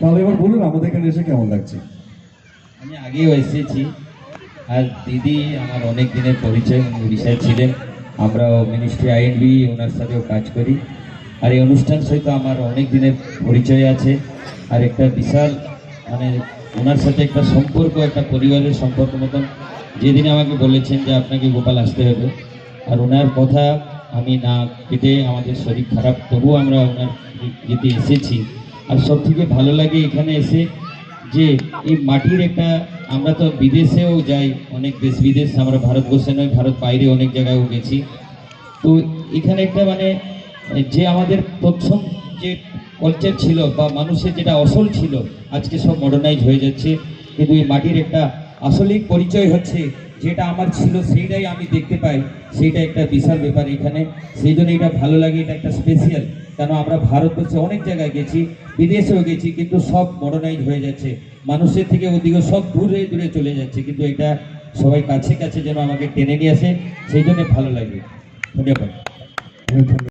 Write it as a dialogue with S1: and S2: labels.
S1: তাহলে এবার বলুন আমাদের এখানে এসে কেমন লাগছে।
S2: আমি আগেও এসেছি, আর দিদি আমার অনেক দিনের পরিচয়, উনি উড়িষ্যায় ছিলেন, আমরাও মিনিস্ট্রি আইএনবি ওনার সাথেও কাজ করি। আর এই অনুষ্ঠান সহিত আমার অনেক দিনের পরিচয় আছে, আর একটা বিশাল মানে ওনার সাথে একটা সম্পর্ক, একটা পরিবারের সম্পর্ক মতন। যেদিন আমাকে বলেছেন যে আপনাকে গোপাল আসতে হবে, আর ওনার কথা আমি না কেটে, আমাদের শরীর খারাপ তবুও আমরা ওনার যেতে এসেছি। আর সব থেকে ভালো লাগে এখানে এসে যে এই মাটির একটা, আমরা তো বিদেশেও যাই, অনেক দেশ বিদেশ, আমরা ভারতবর্ষে নয় ভারত বাইরে অনেক জায়গায়ও গেছি। তো এখানে একটা মানে যে আমাদের প্রথম যে কালচার ছিল বা মানুষের যেটা আসল ছিল, আজকে সব মডার্নাইজ হয়ে যাচ্ছে, কিন্তু এই মাটির একটা আসলেই পরিচয় হচ্ছে, যেটা আমার ছিল সেইটাই আমি দেখতে পাই, সেইটা একটা বিশাল ব্যাপার এখানে। সেই জন্য এটা ভালো লাগে, এটা একটা স্পেশাল। কেন আমরা ভারতবর্ষে অনেক জায়গায় গেছি, বিদেশেও গেছি, কিন্তু সব মডার্নাইজ হয়ে যাচ্ছে, মানুষের থেকে ওদিকে সব দূরে দূরে চলে যাচ্ছে, কিন্তু এটা সবাই কাছে কাছে যেন আমাকে টেনে নিয়ে আসে, সেই জন্য ভালো লাগে। ধন্যবাদ।